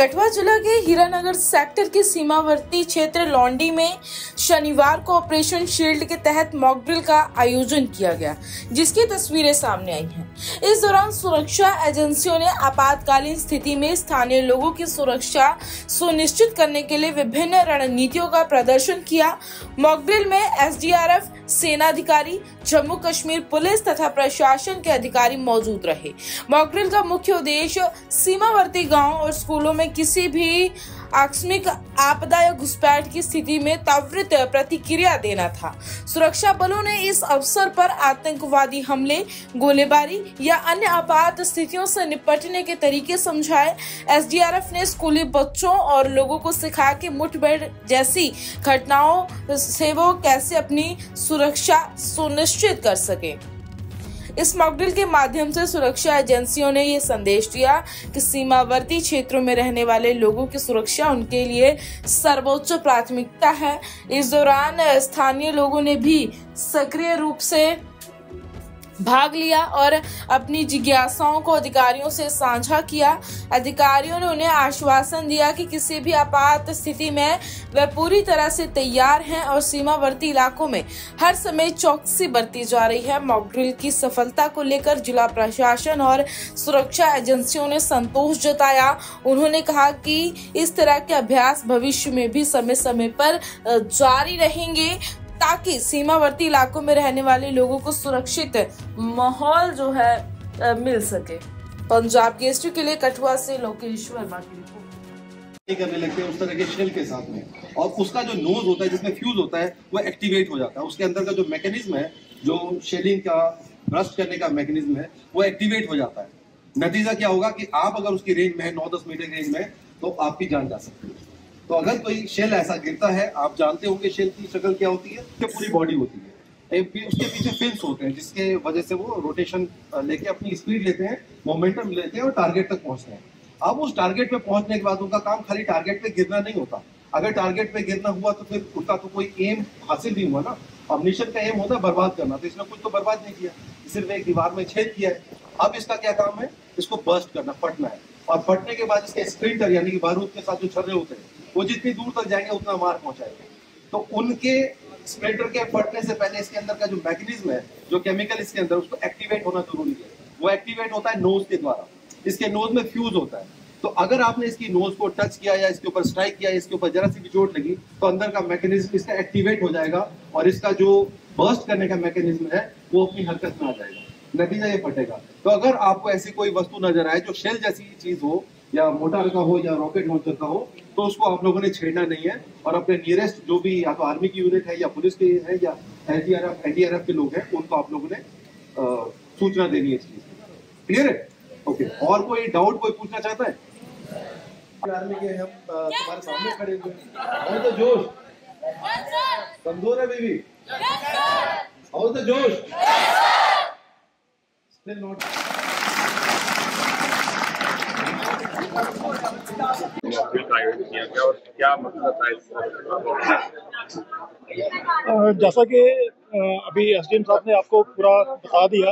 कठुआ जिला के हीरानगर सेक्टर के सीमावर्ती क्षेत्र लौंडी में शनिवार को ऑपरेशन शील्ड के तहत मॉक ड्रिल का आयोजन किया गया, जिसकी तस्वीरें सामने आई हैं। इस दौरान सुरक्षा एजेंसियों ने आपातकालीन स्थिति में स्थानीय लोगों की सुरक्षा सुनिश्चित करने के लिए विभिन्न रणनीतियों का प्रदर्शन किया। मॉक ड्रिल में एसडीआरएफ, सेना अधिकारी, जम्मू कश्मीर पुलिस तथा प्रशासन के अधिकारी मौजूद रहे। मॉक ड्रिल का मुख्य उद्देश्य सीमावर्ती गांव और स्कूलों में किसी भी आकस्मिक आपदा या घुसपैठ की स्थिति में त्वरित प्रतिक्रिया देना था। सुरक्षा बलों ने इस अवसर पर आतंकवादी हमले, गोलीबारी या अन्य आपात स्थितियों से निपटने के तरीके समझाए। एसडीआरएफ ने स्कूली बच्चों और लोगों को सिखाया कि मुठभेड़ जैसी घटनाओं से वो कैसे अपनी सुरक्षा सुनिश्चित कर सके। इस मॉक ड्रिल के माध्यम से सुरक्षा एजेंसियों ने ये संदेश दिया कि सीमावर्ती क्षेत्रों में रहने वाले लोगों की सुरक्षा उनके लिए सर्वोच्च प्राथमिकता है। इस दौरान स्थानीय लोगों ने भी सक्रिय रूप से भाग लिया और अपनी जिज्ञासाओं को अधिकारियों से साझा किया। अधिकारियों ने उन्हें आश्वासन दिया कि किसी भी आपात स्थिति में वे पूरी तरह से तैयार हैं और सीमावर्ती इलाकों में हर समय चौकसी बरती जा रही है। मॉक ड्रिल की सफलता को लेकर जिला प्रशासन और सुरक्षा एजेंसियों ने संतोष जताया। उन्होंने कहा कि इस तरह के अभ्यास भविष्य में भी समय समय पर जारी रहेंगे ताकि सीमावर्ती इलाकों में रहने वाले लोगों को सुरक्षित माहौल जो है मिल सके। पंजाब केसरी के लिए कठुआ से लोकेश वर्मा की रिपोर्ट। करने लगते हैं उस तरह के शेल के साथ में, और उसका जो नोज होता है जिसमें फ्यूज होता है वो एक्टिवेट हो जाता है। उसके अंदर का जो मैकेनिज्म है, जो शेलिंग का ब्रस्ट करने का मैकेनिज्म है, वो एक्टिवेट हो जाता है। नतीजा क्या होगा कि आप अगर उसकी रेंज में है 9-10 मीटर रेंज में, तो आपकी जान जा सकती है। तो अगर कोई शेल ऐसा गिरता है, आप जानते होंगे शेल की शक्ल क्या होती है, कि पूरी बॉडी होती है, उसके पीछे फिन्स होते हैं जिसके वजह से वो रोटेशन लेके अपनी स्पीड लेते हैं, मोमेंटम लेते हैं और टारगेट तक पहुंचते हैं। अब उस टारगेट पे पहुंचने के बाद उनका काम खाली टारगेट पे गिरना नहीं होता। अगर टारगेट पे गिरना हुआ तो फिर उसका तो कोई एम हासिल नहीं हुआ ना। अब मिशन का एम होता है बर्बाद करना, तो इसने कुछ तो बर्बाद नहीं किया, सिर्फ एक दीवार में छेद किया है। अब इसका क्या काम है, इसको बर्स्ट करना, फटना है, और फटने के बाद इसके स्प्लिंटर यानी कि बारूद के साथ जो छर्रे होते हैं वो जितनी दूर तक जाएंगे उतना मार पहुंचाएंगे। तो उनके स्प्लिंटर के फटने से पहले इसके अंदर का जो मैकेनिज्म है, जो केमिकल इसके अंदर, उसको एक्टिवेट होना जरूरी है। वो एक्टिवेट होता है नोज के द्वारा। इसके नोज में फ्यूज होता है। तो अगर आपने इसकी नोज को टच किया या इसके ऊपर स्ट्राइक किया, इसके ऊपर जरा सी भी चोट लगी, तो अंदर का मैकेनिज्म इसका एक्टिवेट हो जाएगा और इसका जो बर्स्ट करने का मैकेनिज्म है वो अपनी हरकत में आ जाएगा। नतीजा ये फटेगा। तो अगर आपको ऐसी कोई वस्तु नजर आए जो शेल जैसी चीज हो, या मोटार का हो या रॉकेट लॉन्चर का हो, तो उसको आप लोगों ने छेड़ना नहीं है और अपने नियरेस्ट जो भी या तो आर्मी की यूनिट है या पुलिस की है या एनडीआरएफ के लोग हैं, उनको आप लोगों ने सूचना देनी है इस चीज की। क्लियर है? ओके। और कोई डाउट कोई पूछना चाहता है? आर्मी के हम तुम्हारे सामने खड़े हुए और तो जोश कमजोर है बेबी, और तो जोश स्टिल नॉट। और क्या मतलब था जैसा कि अभी एसडीएम साहब ने आपको पूरा बता दिया,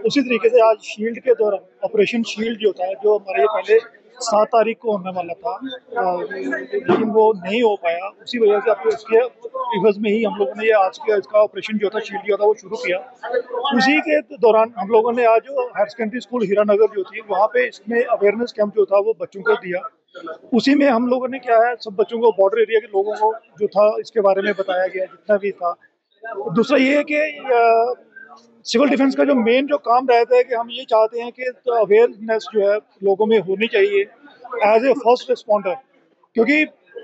उसी तरीके से आज शील्ड के दौरान ऑपरेशन शील्ड जो था, जो हमारे पहले 7 तारीख को होने वाला था, लेकिन वो नहीं हो पाया। उसी वजह से आपको इसके इवज में ही हम लोगों ने ये आज का इसका ऑपरेशन जो था शील्ड जो था वो शुरू किया। उसी के दौरान हम लोगों ने आज हायर सेकेंडरी स्कूल हीरानगर जो थी वहाँ पे इसमें अवेयरनेस कैंप जो था वो बच्चों को दिया। उसी में हम लोगों ने क्या है, सब बच्चों को, बॉर्डर एरिया के लोगों को जो था इसके बारे में बताया गया जितना भी था। दूसरा ये है कि सिविल डिफेंस का जो मेन जो काम रहता है कि हम ये चाहते हैं कि अवेयरनेस जो है लोगों में होनी चाहिए एज ए फर्स्ट रिस्पॉन्डर, क्योंकि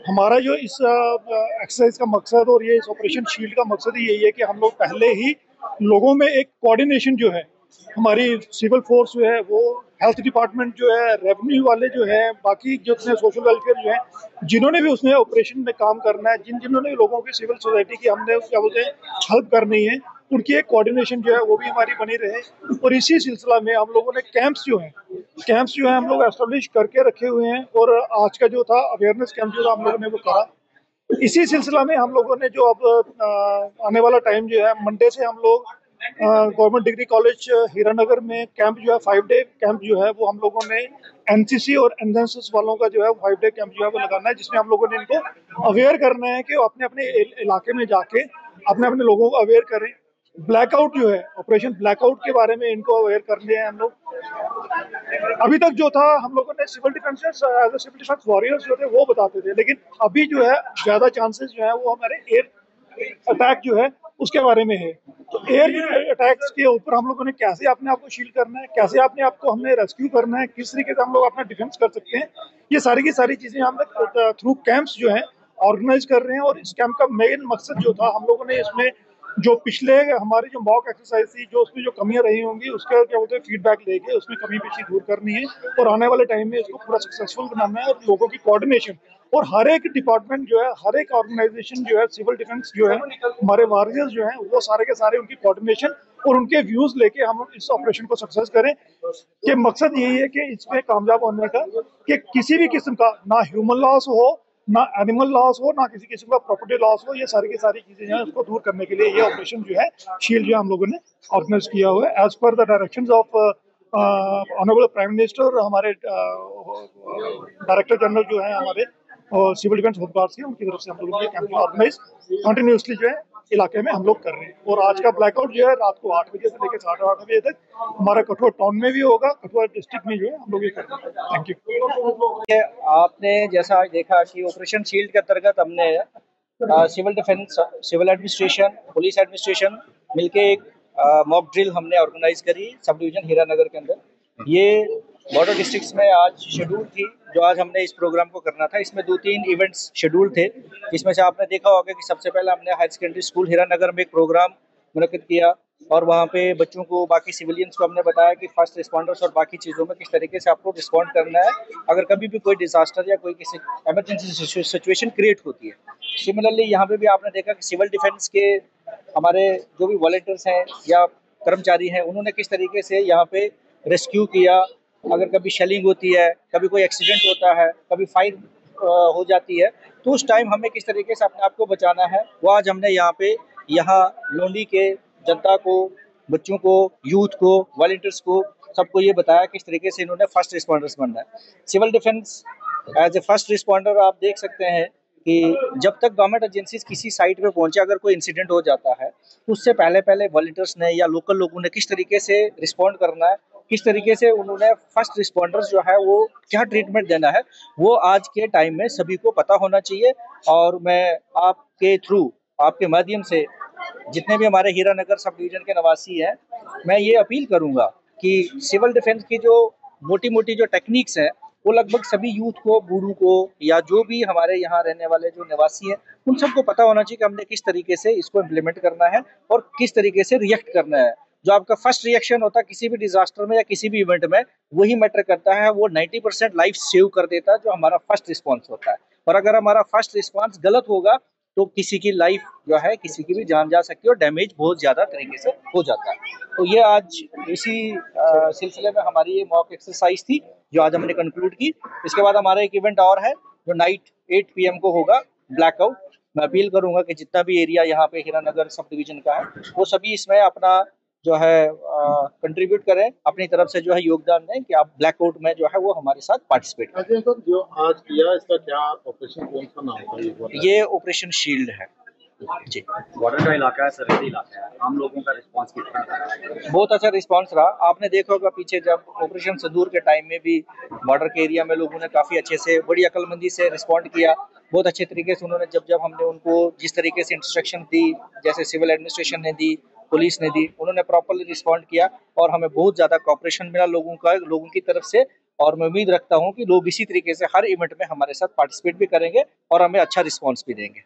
हमारा जो इस एक्सरसाइज का मकसद और ये इस ऑपरेशन शील्ड का मकसद ही यही है कि हम लोग पहले ही लोगों में एक कोऑर्डिनेशन जो है, हमारी सिविल फोर्स जो है वो, हेल्थ डिपार्टमेंट जो है, रेवेन्यू वाले जो है, बाकी जितने सोशल वेलफेयर जो है, जिन्होंने भी उसमें ऑपरेशन में काम करना है, जिन्होंने भी लोगों की सिविल सोसाइटी की हमने क्या बोलते हैं हेल्प करनी है, उनकी एक कोऑर्डिनेशन जो है वो भी हमारी बनी रहे। और इसी सिलसिला में हम लोगों ने कैंप्स जो है हम लोग एस्टेब्लिश करके रखे हुए हैं। और आज का जो था अवेयरनेस कैंप जो था हम लोगों ने वो करा। इसी सिलसिला में हम लोगों ने जो अब आने वाला टाइम जो है, मंडे से हम लोग गवर्नमेंट डिग्री कॉलेज हीरानगर में कैंप जो है 5 डे कैंप जो है वो हम लोगों ने एनसीसी और एनएसएस वालों का जो है 5 डे कैंप जो है वो लगाना है, जिसमें हम लोगों ने इनको अवेयर करना है कि वो अपने अपने इलाके में जाके अपने अपने लोगों को अवेयर करें। ब्लैकआउट जो है, ऑपरेशन ब्लैकआउट के बारे में इनको अवेयर करने हैं हम लोग। अभी तक जो था हम लोगों ने civil defence as civil defence warriors जो थे वो बताते थे, लेकिन अभी जो है ज्यादा चांसेस जो है वो हमारे एयर अटैक जो है उसके बारे में है। तो एयर अटैक्स के ऊपर हम लोगों ने कैसे अपने आप को शील्ड करना है, कैसे अपने आप को हमने रेस्क्यू करना है, किस तरीके से हम लोग अपना डिफेंस कर सकते हैं, ये सारी की सारी चीजें हम लोग थ्रू कैंप्स जो है ऑर्गेनाइज कर रहे हैं। और इस कैंप का मेन मकसद जो था, हम लोगों ने इसमें जो पिछले हमारी जो मॉक एक्सरसाइज थी, जो उसमें जो कमियां रही होंगी उसका क्या बोलते हैं फीडबैक लेके उसमें कमी पेशी दूर करनी है और आने वाले टाइम में इसको पूरा सक्सेसफुल बनाना है। और लोगों की कोऑर्डिनेशन और हर एक डिपार्टमेंट जो है, हर एक ऑर्गेनाइजेशन जो है, सिविल डिफेंस जो है, हमारे वॉरियर्स जो हैं वो सारे के सारे उनकी कोऑर्डिनेशन और उनके व्यूज लेके हम इस ऑपरेशन को सक्सेस करें। कि मकसद यही है कि इसमें कामयाब होने का कि किसी भी किस्म का ना ह्यूमन लॉस हो, ना एनिमल लॉस हो, ना किसी किस्म का प्रॉपर्टी लॉस हो, ये सारी की सारी चीजें हैं उसको दूर करने के लिए ये ऑपरेशन जो है शील्ड जो है हम लोगों ने ऑर्गेनाइज किया हुआ है as per the directions of honourable prime minister. हमारे डायरेक्टर जनरल जो है हमारे सिविल डिफेंस होमगार्ड्स के, उनकी तरफ से हम लोगों ने कैंप ऑर्गेनाइज कंटिन्यूसली जो है इलाके में हम लोग कर रहे हैं। और आज का ब्लैकआउट जो है रात को 8 बजे से लेकर 8:30 बजे तक हमारा कठुआ टाउन में भी होगा, कठुआ डिस्ट्रिक्ट में जो है हम लोग ये कर रहे हैं। Thank you. आपने जैसा आज देखा कि ऑपरेशन शील्ड के अंतर्गत हमने civil defence, civil administration, police administration मिलके एक मॉक ड्रिल हमने ऑर्गेनाइज करी सब डिवीजन हीरानगर के अंदर। ये बॉर्डर डिस्ट्रिक्ट्स में आज शेड्यूल थी जो आज हमने इस प्रोग्राम को करना था। इसमें 2-3 इवेंट्स शेड्यूल थे, जिसमें से आपने देखा होगा कि सबसे पहले हमने हायर सेकेंडरी स्कूल हीरानगर में एक प्रोग्राम मुनक्किद किया और वहाँ पे बच्चों को, बाकी सिविलियंस को हमने बताया कि फर्स्ट रिस्पॉन्डर्स और बाकी चीज़ों में किस तरीके से आपको रिस्पॉन्ड करना है अगर कभी भी कोई डिजास्टर या कोई किसी एमरजेंसी सिचुएशन क्रिएट होती है। सिमिलरली यहाँ पे भी आपने देखा कि सिविल डिफेंस के हमारे जो भी वॉलंटियर्स हैं या कर्मचारी हैं, उन्होंने किस तरीके से यहाँ पे रेस्क्यू किया। अगर कभी शेलिंग होती है, कभी कोई एक्सीडेंट होता है, कभी फायर हो जाती है, तो उस टाइम हमें किस तरीके से अपने आप को बचाना है, वो आज हमने यहाँ लोंडी के जनता को, बच्चों को, यूथ को, वॉलंटियर्स को, सबको ये बताया किस तरीके से इन्होंने फर्स्ट रिस्पॉन्डर्स बनना है। Civil defence as a first responder आप देख सकते हैं कि जब तक गवर्नमेंट एजेंसीज किसी साइट पे पहुंचे, अगर कोई इंसिडेंट हो जाता है तो उससे पहले वॉलंटियर्स ने या लोकल लोगों ने किस तरीके से रिस्पॉन्ड करना है, किस तरीके से उन्होंने फर्स्ट रिस्पॉन्डर्स जो है वो क्या ट्रीटमेंट देना है, वो आज के टाइम में सभी को पता होना चाहिए। और मैं आपके थ्रू, आपके माध्यम से जितने भी हमारे हीरानगर सब डिवीजन के निवासी हैं, मैं ये अपील करूंगा कि सिविल डिफेंस की जो मोटी मोटी जो टेक्निक्स हैं वो लगभग सभी यूथ को, बूढ़ों को या जो भी हमारे यहाँ रहने वाले जो निवासी हैं उन सबको पता होना चाहिए कि हमने किस तरीके से इसको इम्प्लीमेंट करना है और किस तरीके से रिएक्ट करना है। जो आपका फर्स्ट रिएक्शन होता है किसी भी डिजास्टर में या किसी भी इवेंट में, वही मैटर करता है। वो 90% लाइफ सेव कर देता है जो हमारा फर्स्ट रिस्पॉन्स होता है। और अगर हमारा फर्स्ट रिस्पॉन्स गलत होगा तो किसी की लाइफ जो है, किसी की भी जान जा सकती है और डैमेज बहुत ज़्यादा तरीके से हो जाता है। तो ये आज इसी सिलसिले में हमारी ये मॉक एक्सरसाइज थी जो आज हमने कंक्लूड की। इसके बाद हमारा एक इवेंट और है जो नाइट 8 PM को होगा, ब्लैकआउट। मैं अपील करूंगा कि जितना भी एरिया यहाँ पे हीरानगर सब डिवीजन का है वो सभी इसमें अपना जो है कंट्रीब्यूट करें, अपनी तरफ से जो है योगदान दें कि आप ब्लैकआउट में जो है वो हमारे साथ पार्टिसिपेट करें। तो जो आज किया इसका क्या ऑपरेशन, कौन सा नाम था? ये ऑपरेशन शील्ड है जी। बॉर्डर का इलाका है, सरहदी इलाका है, आम लोगों का रिस्पांस कितना रहा? बहुत अच्छा रिस्पांस रहा। आपने देखा होगा पीछे जब ऑपरेशन सिंदूर के टाइम में भी बॉर्डर के एरिया में लोगों ने काफ़ी अच्छे से, बड़ी अक्लमंदी से रिस्पॉन्ड किया। बहुत अच्छे तरीके से उन्होंने जब हमने उनको जिस तरीके से इंस्ट्रक्शन दी, जैसे सिविल एडमिनिस्ट्रेशन ने दी, पुलिस ने दी, उन्होंने प्रॉपरली रिस्पॉन्ड किया और हमें बहुत ज़्यादा कोऑपरेशन मिला लोगों की तरफ से। और मैं उम्मीद रखता हूँ कि लोग इसी तरीके से हर इवेंट में हमारे साथ पार्टिसिपेट भी करेंगे और हमें अच्छा रिस्पॉन्स भी देंगे।